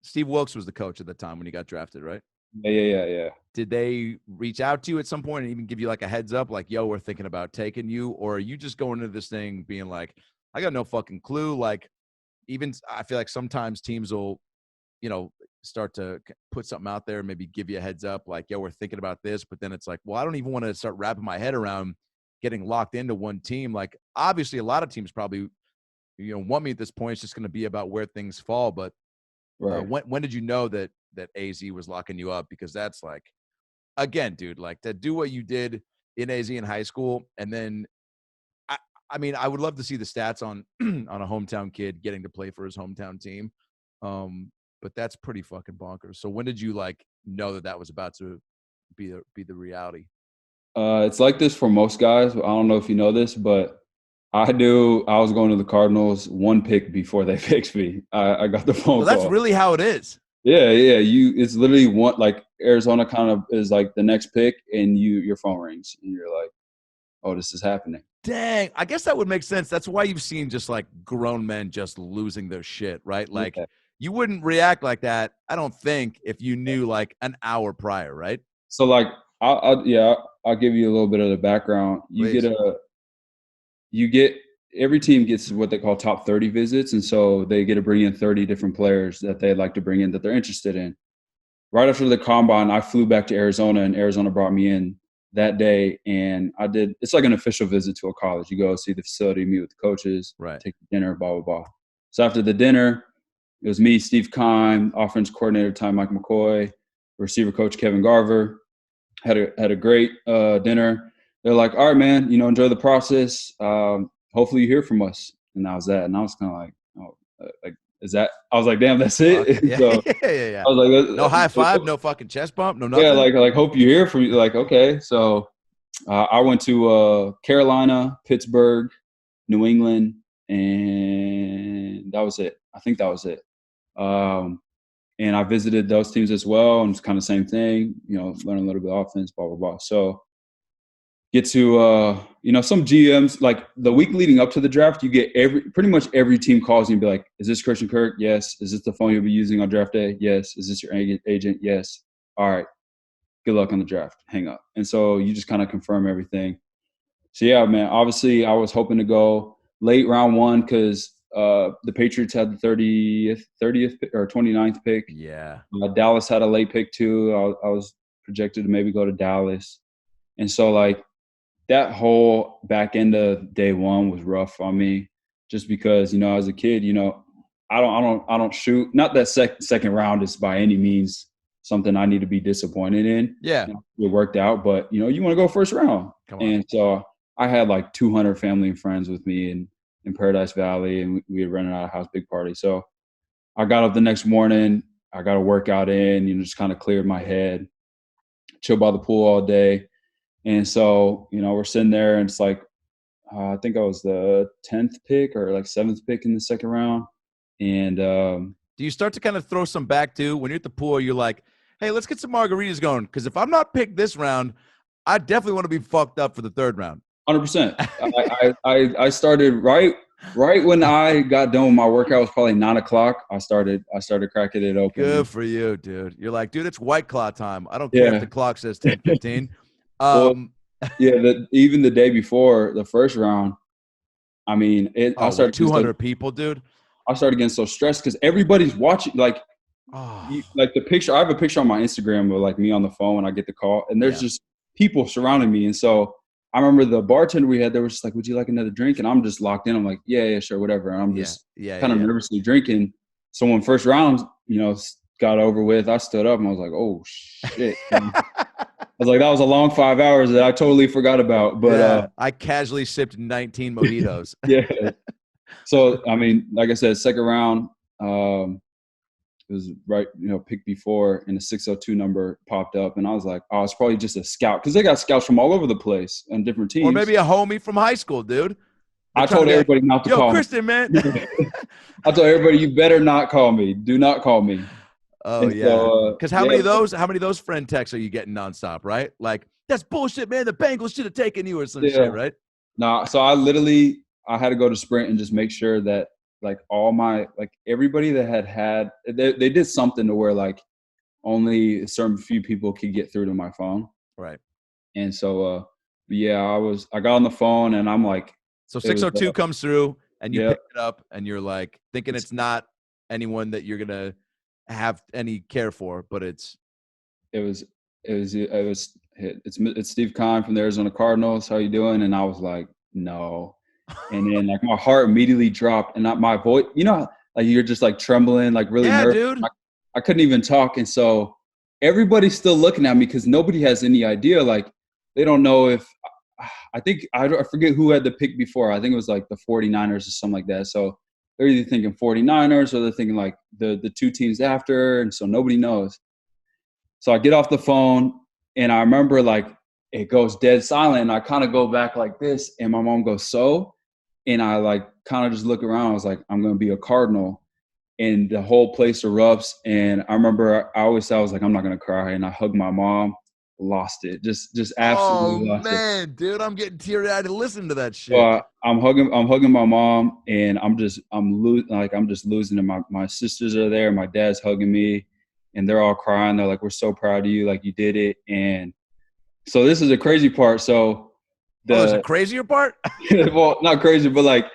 Steve Wilkes was the coach at the time when you got drafted, right? Yeah. Did they reach out to you at some point and even give you like a heads up, like, yo, we're thinking about taking you? Or are you just going into this thing being like, I got no fucking clue? Like, even I feel like sometimes teams will, start to put something out there, maybe give you a heads up, like, yo, we're thinking about this. But then it's like, well, I don't even want to start wrapping my head around getting locked into one team. Like, obviously, a lot of teams probably, want me at this point. It's just going to be about where things fall. But Right. when did you know that AZ was locking you up? Because that's like, again, dude, like to do what you did in AZ in high school, and then I mean, I would love to see the stats on on a hometown kid getting to play for his hometown team. But that's pretty fucking bonkers. So when did you like know that was about to be the reality? It's like this for most guys. I don't know if you know this, but I knew I was going to the Cardinals one pick before they picked me. I got the phone So that's call. really how it is. Yeah. It's literally one, like Arizona kind of is like the next pick, and your phone rings, and you're like, oh, this is happening. Dang, I guess that would make sense. That's why you've seen just like grown men just losing their shit, right? Like Yeah. you wouldn't react like that, I don't think, if you knew like an hour prior, right? So like, I'll give you a little bit of the background. Please. Every team gets what they call top 30 visits. And so they get to bring in 30 different players that they'd like to bring in that they're interested in. Right after the combine, I flew back to Arizona, and Arizona brought me in that day. And it's like an official visit to a college. You go see the facility, meet with the coaches, Right. take dinner, blah, blah, blah. So after the dinner, it was me, Steve Keim, offense coordinator at the time, Mike McCoy, receiver coach Kevin Garver. Had a great dinner. They're like, all right, man, enjoy the process. Hopefully you hear from us. And that was that. And I was kind of like, oh, like, is that? I was like, damn, that's it. Yeah. So Yeah. I was like, no high five, no fucking chest bump, no nothing. yeah, like hope you hear from you. Like, okay. So I went to Carolina, Pittsburgh, New England, and that was it. I think that was it. And I visited those teams as well, and it's kind of the same thing, learn a little bit of offense, blah, blah, blah. So get to, some GMs, like the week leading up to the draft, you get pretty much every team calls you and be like, is this Christian Kirk? Yes. Is this the phone you'll be using on draft day? Yes. Is this your agent? Yes. All right. Good luck on the draft. Hang up. And so you just kind of confirm everything. So yeah, man, obviously I was hoping to go late round one because the Patriots had the 30th or 29th pick. Yeah. Dallas had a late pick too. I was projected to maybe go to Dallas. And so like that whole back end of day one was rough on me just because, as a kid, I don't shoot. Not that second round is by any means something I need to be disappointed in. Yeah. It worked out, but you want to go first round. Come on. And so I had like 200 family and friends with me in Paradise Valley, and we had rented out a house, big party. So I got up the next morning, I got a workout in, just kind of cleared my head, chill by the pool all day. And so, we're sitting there, and it's like, I think I was the 10th pick or like 7th pick in the second round. And do you start to kind of throw some back too? When you're at the pool, you're like, hey, let's get some margaritas going. Because if I'm not picked this round, I definitely want to be fucked up for the third round. 100%. I started right when I got done with my workout. It was probably 9:00. I started cracking it open. Good for you, dude. You're like, dude, it's White Claw time. I don't care if the clock says 10:15. Even the day before the first round, I mean, I started 200 people, dude. I started getting so stressed because everybody's watching. Like, like the picture. I have a picture on my Instagram of like me on the phone when I get the call, and there's just people surrounding me. And so I remember the bartender we had there was just like, "Would you like another drink?" And I'm just locked in. I'm like, "Yeah, sure, whatever." And I'm just kind of nervously drinking. So when first round, got over with, I stood up and I was like, "Oh shit." I was like, that was a long 5 hours that I totally forgot about. But I casually sipped 19 mojitos. Yeah. So, I mean, like I said, second round, it was right, pick before, and the 602 number popped up. And I was like, oh, it's probably just a scout. Because they got scouts from all over the place on different teams. Or maybe a homie from high school, dude. I told everybody not to call me. Christian, man. I told everybody, you better not call me. Do not call me. Oh, and yeah. Because how many of those friend texts are you getting nonstop, right? Like, that's bullshit, man. The Bengals should have taken you or some shit, right? No, so I had to go to Sprint and just make sure that like all my, like everybody that had, they did something to where like only a certain few people could get through to my phone. Right. And so, yeah, I got on the phone and I'm like, So it was, 602 comes through and you yeah, pick it up and you're like thinking it's not anyone that you're going to have any care for, but it's. it was, it's Steve Kahn from the Arizona Cardinals. How you doing? And I was like, no. And then like my heart immediately dropped and my voice, like you're just like trembling, like really Yeah, nervous. dude. I couldn't even talk. And so everybody's still looking at me because nobody has any idea. Like they don't know if, I forget who had the pick before. I think it was like the 49ers or something like that. So they're either thinking 49ers or they're thinking like the two teams after. And so nobody knows. So I get off the phone and I remember like it goes dead silent. And I kind of go back like this and my mom goes, so, and I like kind of just look around. I was like, I'm going to be a Cardinal. And the whole place erupts. And I remember I always said, I was like, I'm not going to cry. And I hugged my mom, lost it. Just absolutely lost it. Man, dude, I'm getting teary-eyed to listen to that shit. So I'm hugging my mom and I'm just losing it. My sisters are there. My dad's hugging me and they're all crying. They're like, we're so proud of you. Like you did it. And so this is a crazy part. So there's a crazier part? well, not crazy, but like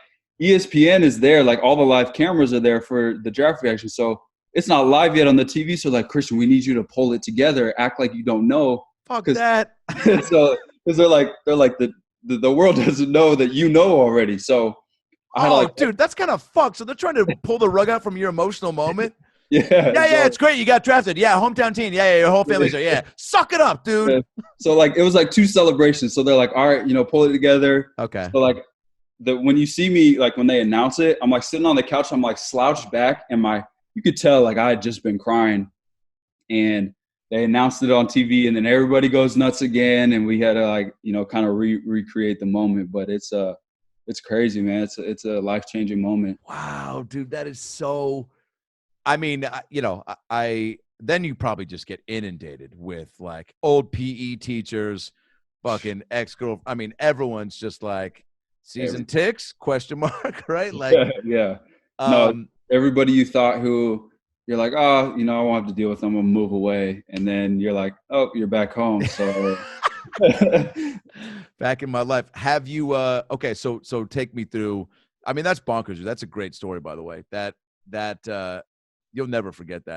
ESPN is there. Like all the live cameras are there for the draft reaction. So it's not live yet on the TV. So like, Christian, we need you to pull it together. Act like you don't know. Fuck that. So because they're like the world doesn't know that you know already. So I had dude, that's kind of fucked. So they're trying to pull the rug out from your emotional moment. Yeah, it's great. You got drafted. Yeah, hometown team. Yeah, your whole family's there. Yeah, suck it up, dude. Yeah. So like it was like two celebrations. So they're like, all right, pull it together. Okay. So like when you see me, like when they announce it, I'm like sitting on the couch. I'm like slouched back, and you could tell like I had just been crying, and they announced it on TV, and then everybody goes nuts again, and we had to like kind of recreate the moment. But it's crazy, man. It's a life-changing moment. Wow, dude, that is so. I mean, then you probably just get inundated with like old PE teachers, fucking ex-girl. I mean, everyone's just like season ticks ? Right? Like, yeah. No, everybody you thought who you're like, oh, I won't have to deal with them. I'm gonna move away, and then you're like, oh, you're back home. So back in my life, have you? Okay, so take me through. I mean, that's bonkers. That's a great story, by the way. That you'll never forget that.